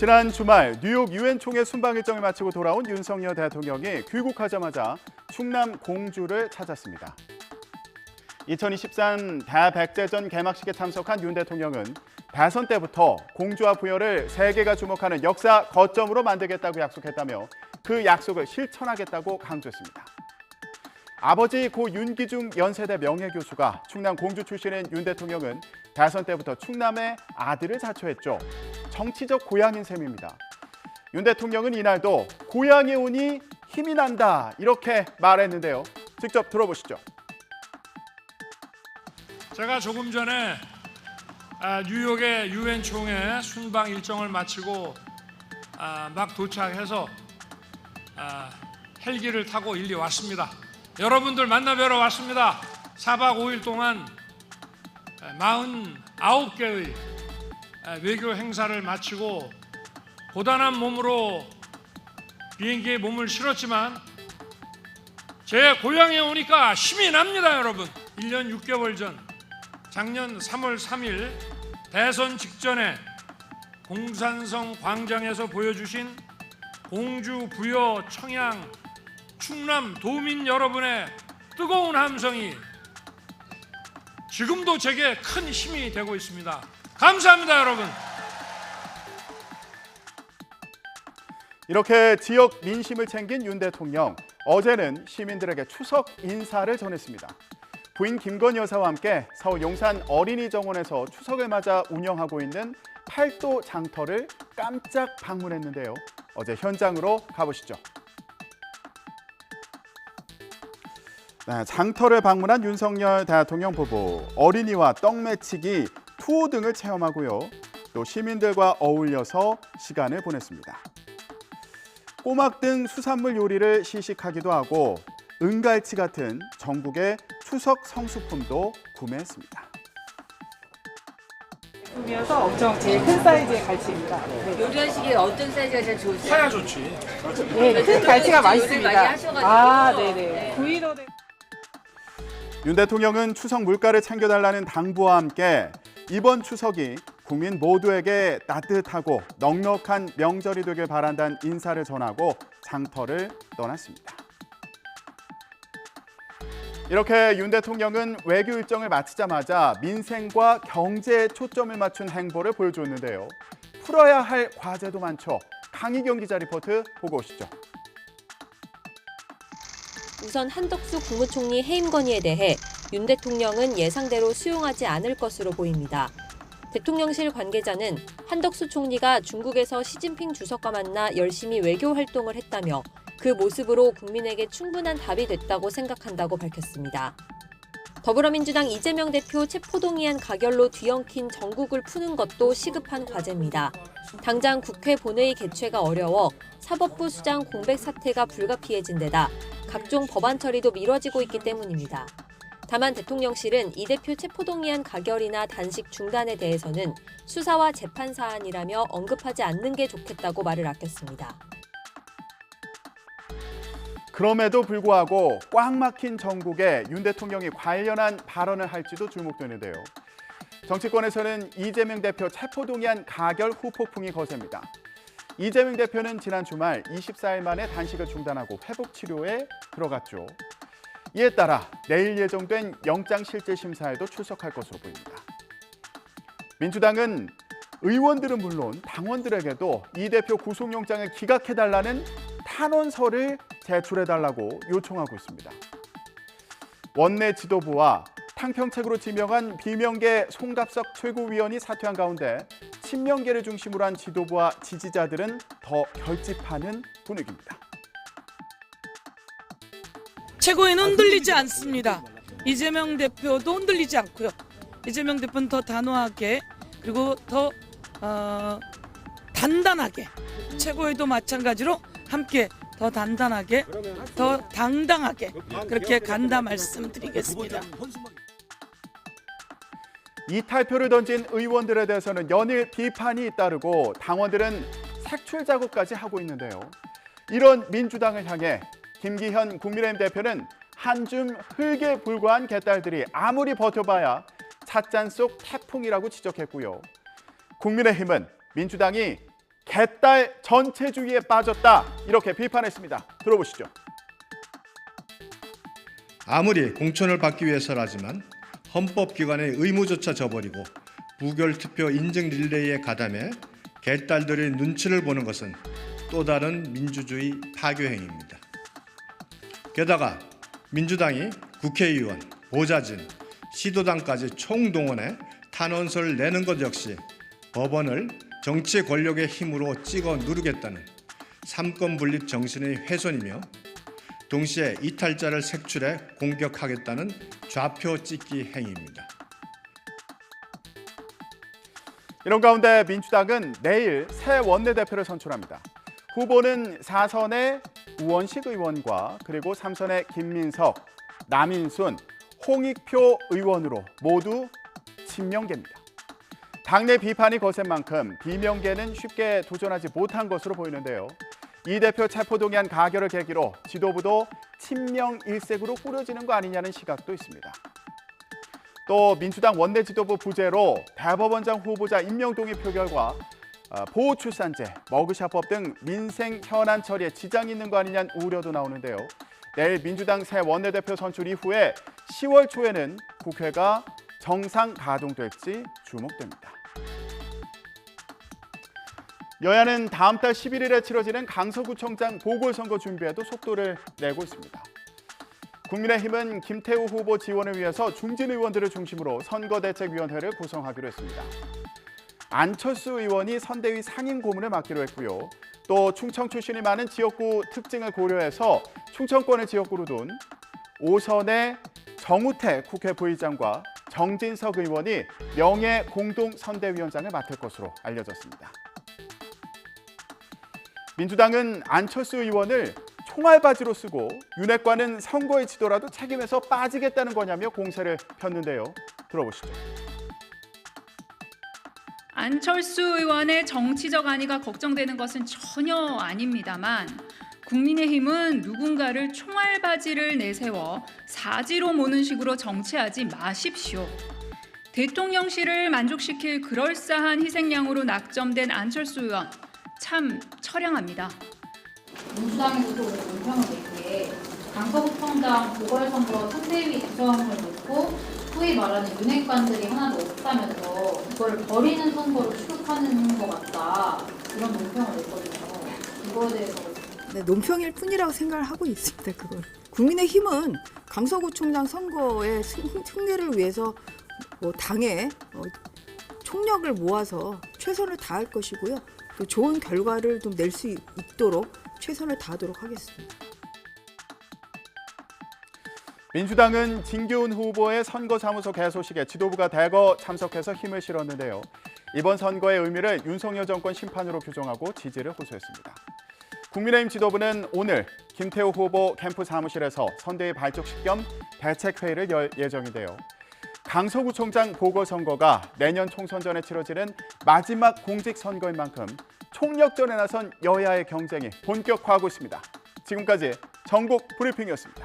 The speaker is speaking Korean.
지난 주말 뉴욕 유엔 총회 순방 일정을 마치고 돌아온 윤석열 대통령이 귀국하자마자 충남 공주를 찾았습니다. 2023 대백제전 개막식에 참석한 윤 대통령은 대선 때부터 공주와 부여를 세계가 주목하는 역사 거점으로 만들겠다고 약속했다며 그 약속을 실천하겠다고 강조했습니다. 아버지 고 윤기중 연세대 명예교수가 충남 공주 출신인 윤 대통령은 대선 때부터 충남의 아들을 자처했죠. 정치적 고향인 셈입니다. 윤 대통령은 이날도 고향에 오니 힘이 난다 이렇게 말했는데요. 직접 들어보시죠. 제가 조금 전에 뉴욕의 유엔 총회 순방 일정을 마치고 막 도착해서 헬기를 타고 일리 왔습니다. 여러분들 만나 뵈러 왔습니다. 4박 5일 동안 49개의 외교 행사를 마치고 고단한 몸으로 비행기에 몸을 실었지만 제 고향에 오니까 힘이 납니다, 여러분. 1년 6개월 전 작년 3월 3일 대선 직전에 공산성 광장에서 보여주신 공주, 부여, 청양, 충남 도민 여러분의 뜨거운 함성이 지금도 제게 큰 힘이 되고 있습니다. 감사합니다, 여러분. 이렇게 지역 민심을 챙긴 윤 대통령, 어제는 시민들에게 추석 인사를 전했습니다. 부인 김건희 여사와 함께 서울 용산 어린이정원에서 추석을 맞아 운영하고 있는 팔도 장터를 깜짝 방문했는데요. 어제 현장으로 가보시죠. 네, 장터를 방문한 윤석열 대통령 부부, 어린이와 떡매치기, 투호 등을 체험하고요. 또 시민들과 어울려서 시간을 보냈습니다. 꼬막 등 수산물 요리를 시식하기도 하고 은갈치 같은 전국의 추석 성수품도 구매했습니다. 품이어서 엄청 제일 큰 사이즈의 갈치입니다. 네. 요리하시기에 어떤 사이즈가 제일 좋으세요? 사야 좋지. 네, 큰 갈치가 요리를 맛있습니다. 많이 하셔가지고. 아, 네네. 구이로 된. 윤 대통령은 추석 물가를 챙겨달라는 당부와 함께 이번 추석이 국민 모두에게 따뜻하고 넉넉한 명절이 되길 바란다는 인사를 전하고 장터를 떠났습니다. 이렇게 윤 대통령은 외교 일정을 마치자마자 민생과 경제에 초점을 맞춘 행보를 보여줬는데요. 풀어야 할 과제도 많죠. 강희경 기자 리포트 보고 오시죠. 우선 한덕수 국무총리 해임 건의에 대해 윤 대통령은 예상대로 수용하지 않을 것으로 보입니다. 대통령실 관계자는 한덕수 총리가 중국에서 시진핑 주석과 만나 열심히 외교 활동을 했다며 그 모습으로 국민에게 충분한 답이 됐다고 생각한다고 밝혔습니다. 더불어민주당 이재명 대표 체포동의안 가결로 뒤엉킨 정국을 푸는 것도 시급한 과제입니다. 당장 국회 본회의 개최가 어려워 사법부 수장 공백 사태가 불가피해진 데다 각종 법안 처리도 미뤄지고 있기 때문입니다. 다만 대통령실은 이 대표 체포동의안 가결이나 단식 중단에 대해서는 수사와 재판 사안이라며 언급하지 않는 게 좋겠다고 말을 아꼈습니다. 그럼에도 불구하고 꽉 막힌 정국에 윤 대통령이 관련한 발언을 할지도 주목되는데요. 정치권에서는 이재명 대표 체포동의안 가결 후폭풍이 거셉니다. 이재명 대표는 지난 주말 24일 만에 단식을 중단하고 회복 치료에 들어갔죠. 이에 따라 내일 예정된 영장실질심사에도 출석할 것으로 보입니다. 민주당은 의원들은 물론 당원들에게도 이 대표 구속영장을 기각해달라는 탄원서를 제출해달라고 요청하고 있습니다. 원내 지도부와 탕평책으로 지명한 비명계 송갑석 최고위원이 사퇴한 가운데 친명계를 중심으로 한 지도부와 지지자들은 더 결집하는 분위기입니다. 최고위는 흔들리지 않습니다. 이재명 대표도 흔들리지 않고요. 이재명 대표는 더 단호하게 그리고 더 단단하게 최고위도 마찬가지로 함께 더 단단하게 더 당당하게 그렇게 간다 말씀드리겠습니다. 이탈표를 던진 의원들에 대해서는 연일 비판이 잇따르고 당원들은 색출 작업까지 하고 있는데요. 이런 민주당을 향해 김기현 국민의힘 대표는 한 줌 흙에 불과한 개딸들이 아무리 버텨봐야 찻잔 속 태풍이라고 지적했고요. 국민의힘은 민주당이 개딸 전체주의에 빠졌다 이렇게 비판했습니다. 들어보시죠. 아무리 공천을 받기 위해서라지만 헌법기관의 의무조차 저버리고 부결투표 인증 릴레이에 가담해 개딸들의 눈치를 보는 것은 또 다른 민주주의 파괴 행위입니다. 게다가 민주당이 국회의원, 보좌진, 시도당까지 총동원해 탄원서를 내는 것 역시 법원을 정치 권력의 힘으로 찍어 누르겠다는 삼권 분립 정신의 훼손이며 동시에 이탈자를 색출해 공격하겠다는 좌표 찍기 행위입니다. 이런 가운데 민주당은 내일 새 원내대표를 선출합니다. 후보는 4선의 우원식 의원과 그리고 3선의 김민석, 남인순, 홍익표 의원으로 모두 친명계입니다. 당내 비판이 거센 만큼 비명계는 쉽게 도전하지 못한 것으로 보이는데요. 이 대표 체포동의안 가결을 계기로 지도부도 친명 일색으로 꾸려지는 거 아니냐는 시각도 있습니다. 또 민주당 원내 지도부 부재로 대법원장 후보자 임명 동의 표결과 보호출산제, 머그샷법 등 민생 현안 처리에 지장이 있는 거 아니냐는 우려도 나오는데요. 내일 민주당 새 원내대표 선출 이후에 10월 초에는 국회가 정상 가동될지 주목됩니다. 여야는 다음 달 11일에 치러지는 강서구청장 보궐선거 준비에도 속도를 내고 있습니다. 국민의힘은 김태우 후보 지원을 위해서 중진 의원들을 중심으로 선거대책위원회를 구성하기로 했습니다. 안철수 의원이 선대위 상임 고문을 맡기로 했고요. 또 충청 출신이 많은 지역구 특징을 고려해서 충청권을 지역구로 둔 5선의 정우택 국회 부의장과 정진석 의원이 명예 공동선대위원장을 맡을 것으로 알려졌습니다. 민주당은 안철수 의원을 총알바지로 쓰고 윤핵관은 선거에 지더라도 책임에서 빠지겠다는 거냐며 공세를 폈는데요. 들어보시죠. 안철수 의원의 정치적 안위가 걱정되는 것은 전혀 아닙니다만 국민의힘은 누군가를 총알바지를 내세워 사지로 모는 식으로 정치하지 마십시오. 대통령실을 만족시킬 그럴싸한 희생양으로 낙점된 안철수 의원 참 처량합니다. 민주당에서도 오늘 논평을 냈기에 강서구청장 보궐선거 선대위 구성을 놓고 소위 말하는 윤핵관들이 하나도 없다면서 이걸 버리는 선거로 취급하는 것 같다 이런 논평을 냈거든요. 이거에 대해서 네, 논평일 뿐이라고 생각을 하고 있습니다. 그건 국민의힘은 강서구청장 선거의 승리를 위해서 당에 총력을 모아서 최선을 다할 것이고요. 또 좋은 결과를 좀 낼 수 있도록 최선을 다하도록 하겠습니다. 민주당은 진기훈 후보의 선거사무소 개소식에 지도부가 대거 참석해서 힘을 실었는데요. 이번 선거의 의미를 윤석열 정권 심판으로 규정하고 지지를 호소했습니다. 국민의힘 지도부는 오늘 김태우 후보 캠프 사무실에서 선대위 발족식 겸 대책회의를 열 예정인데요. 강서구청장 보궐선거가 내년 총선 전에 치러지는 마지막 공직선거인 만큼 총력전에 나선 여야의 경쟁이 본격화하고 있습니다. 지금까지 전국 브리핑이었습니다.